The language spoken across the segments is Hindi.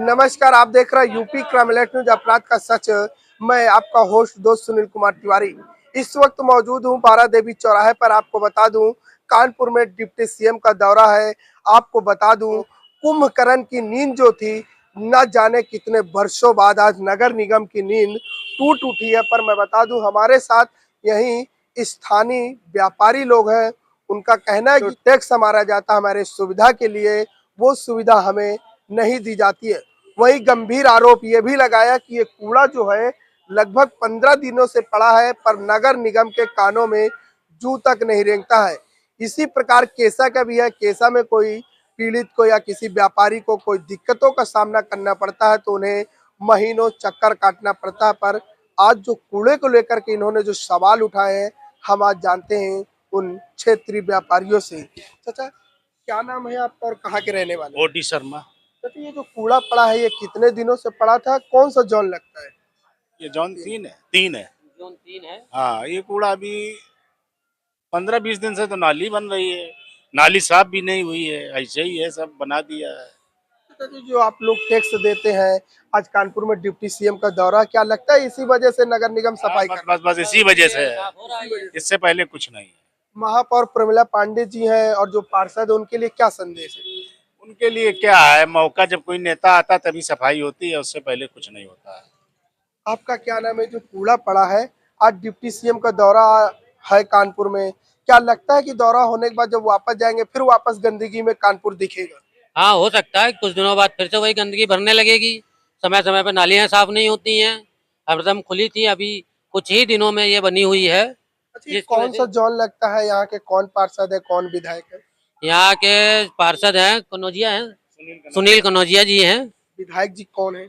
नमस्कार, आप देख रहे हैं यूपी क्राइम अलर्ट न्यूज अपराध का सच। मैं आपका होस्ट दोस्त सुनील कुमार तिवारी इस वक्त मौजूद हूं बारा देवी चौराहे पर। आपको बता दूं कानपुर में डिप्टी सीएम का दौरा है। आपको बता दूं कुंभकर्ण की नींद जो थी न जाने कितने वर्षों बाद आज नगर निगम की नींद टूट उठी है। पर मैं बता दूं हमारे साथ यही स्थानीय व्यापारी लोग हैं। उनका कहना है कि टैक्स हमारा जाता हमारे सुविधा के लिए, वो सुविधा हमें नहीं दी जाती है। वही गंभीर आरोप ये भी लगाया कि ये कूड़ा जो है लगभग 15 दिनों से पड़ा है पर नगर निगम के कानों में जू तक नहीं रेंगता है। इसी प्रकार केसा का भी है। केसा में कोई पीड़ित को या किसी व्यापारी को कोई दिक्कतों का सामना करना पड़ता है तो उन्हें महीनों चक्कर काटना पड़ता है। पर आज जो कूड़े को लेकर के इन्होंने जो सवाल उठाए हैं हम आज जानते हैं उन क्षेत्रीय व्यापारियों से। चाचा, क्या नाम है आपका और कहाँ के रहने वाले? ओडी शर्मा। तो ये जो कूड़ा पड़ा है ये कितने दिनों से पड़ा था? कौन सा जोन लगता है? ये जोन 3 है। जोन 3 है। हाँ, ये कूड़ा अभी 15-20 दिन से तो नाली बन रही है, नाली साफ भी नहीं हुई है, ऐसे ही है, सब बना दिया है। तो जो आप लोग टैक्स देते हैं, आज कानपुर में डिप्टी सीएम का दौरा, क्या लगता है इसी वजह से नगर निगम सफाई बस कर? बस बस इसी वजह से है, इससे पहले कुछ नहीं है। महापौर प्रमिला पांडे जी हैं और जो पार्षद है उनके लिए क्या संदेश है? उनके लिए क्या है, मौका जब कोई नेता आता तभी सफाई होती है, उससे पहले कुछ नहीं होता है। आपका क्या नाम है? जो कूड़ा पड़ा है आज डिप्टी सीएम का दौरा है कानपुर में, क्या लगता है कि दौरा होने के बाद जब वापस जाएंगे फिर वापस गंदगी में कानपुर दिखेगा? हाँ, हो सकता है कुछ दिनों बाद फिर से वही गंदगी भरने लगेगी। समय समय पर नालियां साफ नहीं होती हैं। हरदम खुली थी, अभी कुछ ही दिनों में ये बनी हुई है। अच्छा, ये कौन सा जोन लगता है? यहाँ के कौन पार्षद है, कौन विधायक है? यहाँ के पार्षद हैं कनौजिया हैं, सुनील कनौजिया जी हैं। विधायक जी कौन है?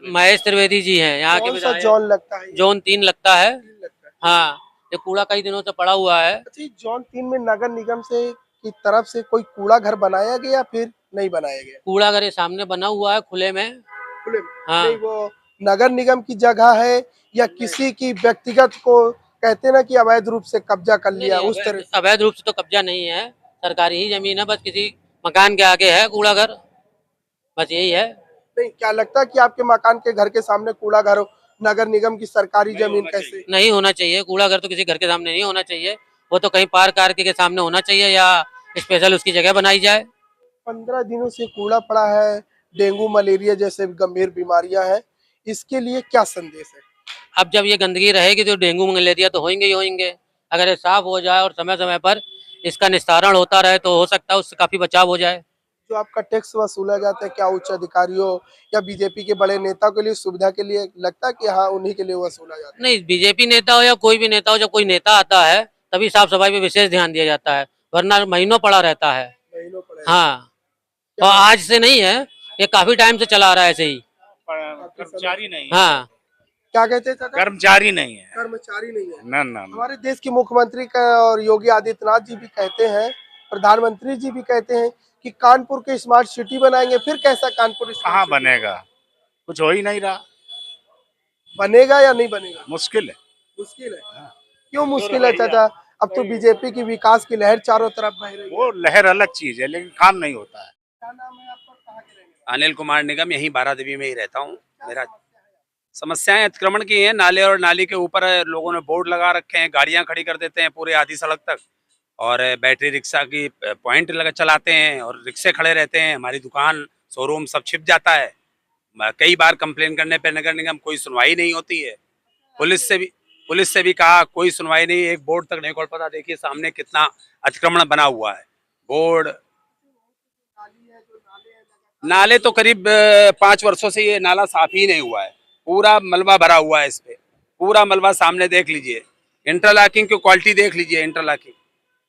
महेश त्रिवेदी जी हैं यहाँ के कौन सा विधायक। जोन लगता है? जोन 3 लगता है। लगता है। हाँ, ये कूड़ा कई दिनों से पड़ा हुआ है। अच्छा, ये जोन 3 में नगर निगम से की तरफ से कोई कूड़ा घर बनाया गया या फिर नहीं बनाया गया? कूड़ा घर ये सामने बना हुआ है खुले में। खुले में? हाँ। नहीं, वो नगर निगम की जगह है या किसी की व्यक्तिगत को कहते ना कि अवैध रूप से कब्जा कर लिया उस तरह से? अवैध रूप से तो कब्जा नहीं है, सरकारी ही जमीन है, बस किसी मकान के आगे है कूड़ा घर, बस यही है। नहीं, क्या लगता है कि आपके मकान के घर के सामने कूड़ा घर हो? नगर निगम की सरकारी जमीन कैसे? नहीं होना चाहिए, कूड़ा घर तो किसी घर के सामने नहीं होना चाहिए। वो तो कहीं पार्क आर्क के सामने होना चाहिए या स्पेशल उसकी जगह बनाई जाए। 15 दिनों से कूड़ा पड़ा है, डेंगू मलेरिया जैसे गंभीर बीमारियां हैं, इसके लिए क्या संदेश है? अब जब ये गंदगी रहेगी तो डेंगू मलेरिया तो होंगे ही होंगे। अगर ये साफ हो जाए और समय समय पर इसका निस्तारण होता रहे तो हो सकता है उससे काफी बचाव हो जाए। जो आपका टैक्स वसूला जाता है, क्या उच्च अधिकारियों या बीजेपी के बड़े नेता के लिए सुविधा के लिए लगता है कि हाँ उन्हीं के लिए वसूला जाता है? नहीं, बीजेपी नेता हो या कोई भी नेता हो, जब कोई नेता आता है तभी साफ सफाई पे विशेष ध्यान दिया जाता है, वरना महीनों पड़ा रहता है। महीनों पड़े? हाँ, तो आज से नहीं है, ये काफी टाइम से चला आ रहा है ऐसे ही। कर्मचारी नहीं है। हाँ, क्या कहते हैं चाचा? कर्मचारी नहीं है। कर्मचारी नहीं है? ना ना ना। हमारे देश के मुख्यमंत्री का और योगी आदित्यनाथ जी भी कहते हैं, प्रधानमंत्री जी भी कहते हैं कि कानपुर के स्मार्ट सिटी बनाएंगे। फिर कैसा कानपुर कहाँ स्मार्ट सिटी बनेगा, कुछ हो ही नहीं रहा, बनेगा या नहीं बनेगा? मुश्किल है। मुश्किल है। क्यों मुश्किल है चाचा? अब तो बीजेपी की विकास की लहर चारों तरफ बह रही है। वो लहर अलग चीज है लेकिन काम नहीं होता है। क्या नाम है आपका, कहाँ के रहने वाले? अनिल कुमार निगम, यहीं बारादेवी में ही रहता हूँ। मेरा समस्याएं अतिक्रमण की हैं, नाले और नाली के ऊपर लोगों ने बोर्ड लगा रखे हैं, गाड़ियां खड़ी कर देते हैं पूरे आधी सड़क तक, और बैटरी रिक्शा की पॉइंट लगा चलाते हैं और रिक्शे खड़े रहते हैं। हमारी दुकान शोरूम सब छिप जाता है। कई बार कंप्लेन करने पर नगर निगम कोई सुनवाई नहीं होती है। पुलिस से भी कहा, कोई सुनवाई नहीं, एक बोर्ड तक नहीं खोल पाता। देखिए सामने कितना अतिक्रमण बना हुआ है। बोर्ड नाले तो करीब 5 वर्षों से ये नाला साफ ही नहीं हुआ है, पूरा मलबा भरा हुआ है। इस पे पूरा मलबा सामने देख लीजिए, इंटरलॉकिंग की क्वालिटी देख लीजिए, इंटरलॉकिंग।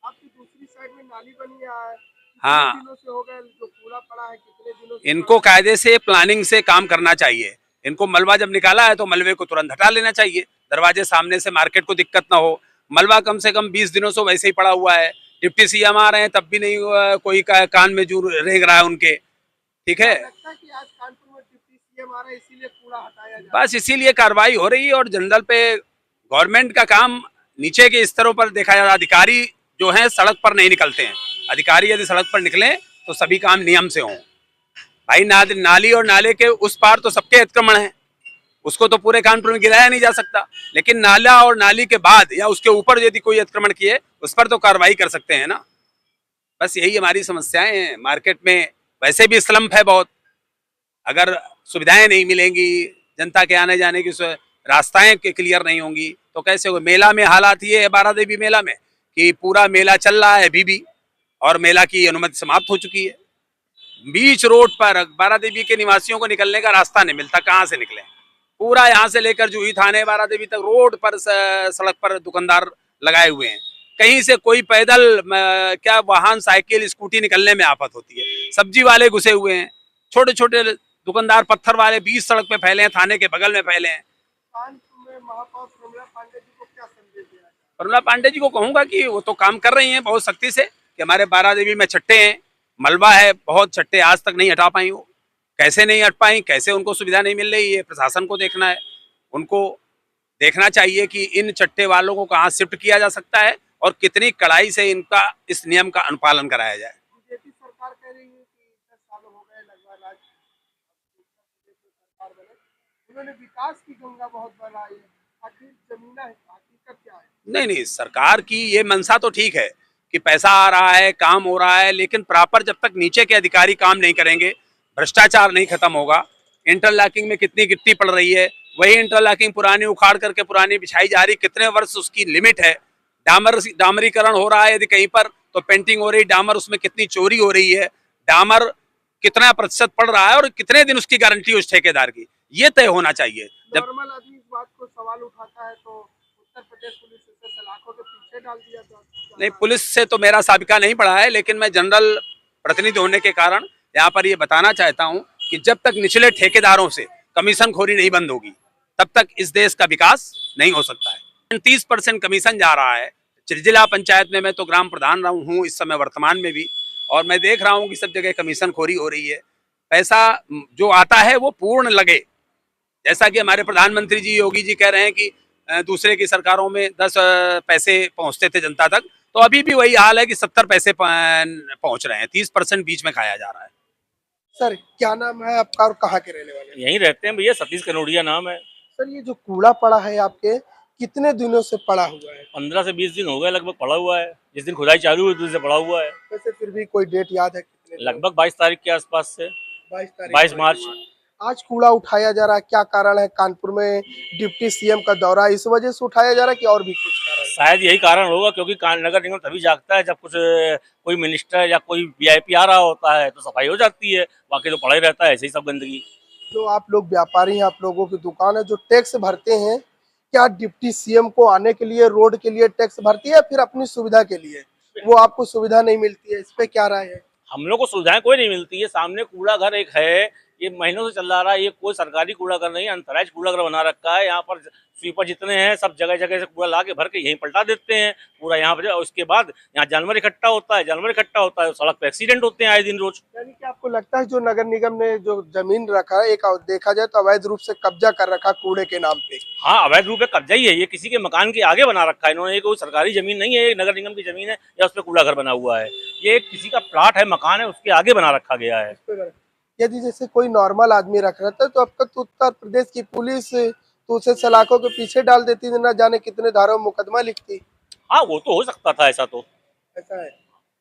आपकी दूसरी साइड में नाली बनी है, हाँ, कितने दिनों से हो गए जो कूड़ा पड़ा है? कितने दिनों से? इनको कायदे से प्लानिंग से काम करना चाहिए। इनको मलबा जब निकाला है तो मलबे को तुरंत हटा लेना चाहिए, दरवाजे सामने से, मार्केट को दिक्कत ना हो। मलबा कम से कम 20 दिनों से वैसे ही पड़ा हुआ है। डिप्टी सीएम आ रहे हैं तब भी नहीं कोई कान में जू रेंग रहा है उनके। ठीक है, लगता है कि आज कानपुर में डिप्टी सीएम आ रहे हैं इसीलिए कूड़ा हटाया जा बस इसीलिए कार्रवाई हो रही है। और जनरल पे गवर्नमेंट का काम नीचे के स्तरों पर देखा जा रहा है। अधिकारी जो हैं सड़क पर नहीं निकलते हैं। अधिकारी यदि सड़क पर निकलें तो सभी काम नियम से हों। भाई नाली और नाले के उस पार तो सबके अतिक्रमण है, उसको तो पूरे कानपुर में गिराया नहीं जा सकता, लेकिन नाला और नाली के बाद या उसके ऊपर यदि कोई अतिक्रमण किए उस पर तो कार्रवाई कर सकते हैं ना। बस यही हमारी समस्याएं हैं। मार्केट में वैसे भी स्लम्प है बहुत, अगर सुविधाएं नहीं मिलेंगी, जनता के आने जाने की रास्ताएं क्लियर नहीं होंगी तो कैसे होगा। मेला में हालात ये है बारा देवी मेला में कि पूरा मेला चल रहा है अभी भी और मेला की अनुमति समाप्त हो चुकी है। बीच रोड पर बारा देवी के निवासियों को निकलने का रास्ता नहीं मिलता, कहाँ से निकले। पूरा यहाँ से लेकर जूही थाने बारा देवी तक रोड पर सड़क पर दुकानदार लगाए हुए हैं, कहीं से कोई पैदल क्या वाहन साइकिल स्कूटी निकलने में आफत होती है। सब्जी वाले घुसे हुए हैं, छोटे छोटे दुकानदार पत्थर वाले बीच सड़क पे फैले हैं, थाने के बगल में फैले हैं। कानपुर में महापौर प्रमिला पांडे जी को क्या संदेश दिया? प्रमिला पांडे जी को कहूंगा कि वो तो काम कर रही हैं बहुत सख्ती से कि हमारे बारा देवी में छट्टे हैं, मलबा है बहुत, छट्टे आज तक नहीं हटा पाई। वो कैसे नहीं हट पाई, कैसे उनको सुविधा नहीं मिल रही है, प्रशासन को देखना है। उनको देखना चाहिए कि इन चट्टे वालों को कहाँ शिफ्ट किया जा सकता है और कितनी कड़ाई से इनका इस नियम का अनुपालन कराया जाए। बीजेपी सरकार कह रही है कि 10 साल हो गए लगभग राज्य सरकार बने, उन्होंने विकास की गंगा बहुत बढ़ाई है, आखिर जमीन है, हकीकत क्या है? नहीं, सरकार की ये मंशा तो ठीक है कि पैसा आ रहा है, काम हो रहा है, लेकिन प्रॉपर जब तक नीचे के अधिकारी काम नहीं करेंगे, भ्रष्टाचार नहीं खत्म होगा। इंटरलॉकिंग में कितनी गिट्टी पड़ रही है, वही इंटरलॉकिंग पुरानी उखाड़ करके पुरानी बिछाई जा रही, कितने वर्ष उसकी लिमिट है। डामरीकरण हो रहा है यदि कहीं पर तो पेंटिंग हो रही, डामर उसमें कितनी चोरी हो रही है, डामर कितना प्रतिशत पड़ रहा है और कितने दिन उसकी गारंटी उस ठेकेदार की, ये तय होना चाहिए। जब नॉर्मल आदमी इस बात को सवाल उठाता है तो उत्तर प्रदेश पुलिस इसे सलाखों के पीछे डाल दिया था। नहीं, पुलिस से तो मेरा साबिका नहीं पड़ा है, लेकिन मैं जनरल प्रतिनिधि होने के कारण यहाँ पर ये बताना चाहता हूँ कि जब तक निचले ठेकेदारों से कमीशन खोरी नहीं बंद होगी तब तक इस देश का विकास नहीं हो सकता है। 30% कमीशन जा रहा है जिला पंचायत में। मैं तो ग्राम प्रधान रहा हूँ इस समय वर्तमान में भी, और मैं देख रहा हूँ कि सब जगह कमीशन खोरी हो रही है। पैसा जो आता है वो पूर्ण लगे, जैसा कि हमारे प्रधानमंत्री जी योगी जी कह रहे हैं कि दूसरे की सरकारों में 10 पैसे पहुंचते थे जनता तक, तो अभी भी वही हाल है कि 70 पैसे पहुंच रहे हैं, 30% बीच में खाया जा रहा है। सर क्या नाम है आपका और कहाँ के रहने वाले हैं? यहीं रहते हैं भैया, सतीश कनोडिया नाम है। सर ये जो कूड़ा पड़ा है आपके कितने दिनों से पड़ा हुआ है? 15 से 20 दिन हो गए लगभग पड़ा हुआ है। जिस दिन खुदाई चालू हुई उस दिन से पड़ा हुआ है। वैसे फिर भी कोई डेट याद है कितने दिन? लगभग 22 तारीख के आसपास से। 22 मार्च। आज कूड़ा उठाया जा रहा है, क्या कारण है? कानपुर में डिप्टी सीएम का दौरा, इस वजह से उठाया जा रहा है कि और भी कुछ कारण? शायद यही कारण होगा, क्योंकि नगर निगम तभी जागता है जब कुछ कोई मिनिस्टर या कोई वीआईपी आ रहा होता है तो सफाई हो जाती है, बाकी तो पड़ा ही रहता है ऐसे ही सब गंदगी। जो आप लोग व्यापारी हैं, आप लोगों की दुकान है, जो टैक्स भरते हैं, क्या डिप्टी सीएम को आने के लिए रोड के लिए टैक्स भरती है या फिर अपनी सुविधा के लिए? वो आपको सुविधा नहीं मिलती है, इस पे क्या राय है? हम लोग को सुविधाएं कोई नहीं मिलती है। सामने कूड़ा घर एक है, ये महीनों से चल रहा है, ये कोई सरकारी कूड़ा घर नहीं है, अंतराज कूड़ा घर बना रखा है। यहाँ पर स्वीपर जितने हैं सब जगह जगह से कूड़ा ला के भर के यहीं पलटा देते हैं पूरा यहाँ पर। उसके बाद यहाँ जानवर इकट्ठा होता है, सड़क पे एक्सीडेंट होते हैं आए दिन रोज। यानी कि आपको लगता है जो नगर निगम ने जो जमीन रखा है, एक देखा जाए तो अवैध रूप से कब्जा कर रखा कूड़े के नाम पे? हाँ, अवैध रूप से कब्जा ही है, ये किसी के मकान के आगे बना रखा है इन्होंने। ये कोई सरकारी जमीन नहीं है, ये नगर निगम की जमीन है या उस पर कूड़ा घर बना हुआ है। ये किसी का प्लाट है, मकान है, उसके आगे बना रखा गया है। यदि जैसे कोई नॉर्मल आदमी रख रहा था तो अब तक तो उत्तर प्रदेश की पुलिस तो उसे सलाखों के पीछे डाल देती, न जाने कितने धाराओं में मुकदमा लिखती। हाँ, वो तो हो सकता था ऐसा तो। ऐसा है,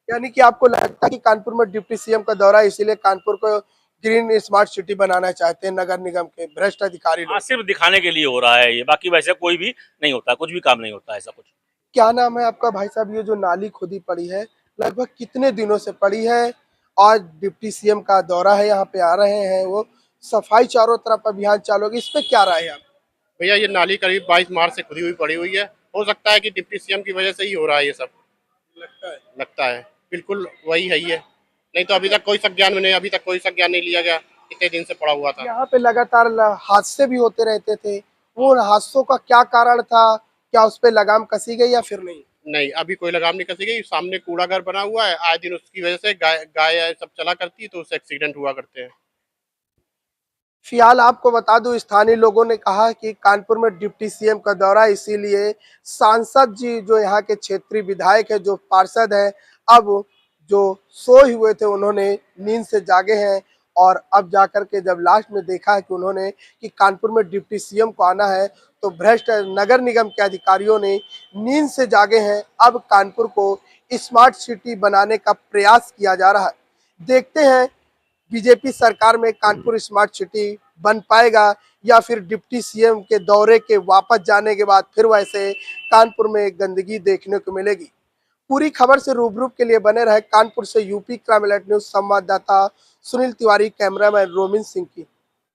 यानी कि आपको लगता है कि कानपुर में डिप्टी सीएम का दौरा इसीलिए कानपुर को ग्रीन स्मार्ट सिटी बनाना चाहते हैं नगर निगम के भ्रष्ट अधिकारी लोग? हाँ, सिर्फ दिखाने के लिए हो रहा है ये, बाकी वैसे कोई भी नहीं होता, कुछ भी काम नहीं होता ऐसा कुछ। क्या नाम है आपका भाई साहब? ये जो नाली खुदी पड़ी है लगभग कितने दिनों से पड़ी है? आज डिप्टी सीएम का दौरा है, यहाँ पे आ रहे हैं, वो सफाई चारों तरफ अभियान चालू होगी, इस पे क्या राय है आप? भैया ये नाली करीब 22 मार्च से खुदी हुई पड़ी हुई है, हो सकता है कि डिप्टी सीएम की वजह से ही हो रहा है ये सब। लगता है बिल्कुल वही है ये, नहीं तो अभी तक कोई संज्ञान नहीं लिया गया, कितने दिन से पड़ा हुआ था। यहाँ पे लगातार हादसे भी होते रहते थे, वो हादसों का क्या कारण था? क्या उस पे लगाम कसी गई या फिर नहीं? नहीं, अभी कोई लगाम नहीं कसी गई। सामने कूड़ा घर बना हुआ है, आए दिन उसकी वजह से गाय सब चला करती है तो उससे एक्सीडेंट हुआ करते हैं। फिलहाल आपको बता दूं, स्थानीय लोगों ने कहा कि कानपुर में डिप्टी सीएम का दौरा, इसीलिए सांसद जी जो यहाँ के क्षेत्रीय विधायक है, जो पार्षद है, अब जो सोए हुए थे उन्होंने नींद से जागे हैं और अब जाकर के जब लास्ट में देखा है कि उन्होंने कि कानपुर में डिप्टी सीएम को आना है, तो भ्रष्ट नगर निगम के अधिकारियों ने नींद से जागे हैं। अब कानपुर को स्मार्ट सिटी बनाने का प्रयास किया जा रहा है। देखते हैं बीजेपी सरकार में कानपुर स्मार्ट सिटी बन पाएगा या फिर डिप्टी सीएम के दौरे के वापस जाने के बाद फिर वैसे कानपुर में गंदगी देखने को मिलेगी। पूरी खबर से रूबरू के लिए बने रहे कानपुर से यूपी क्राइम अलर्ट न्यूज संवाददाता सुनील तिवारी, कैमरामैन रोमिन सिंह की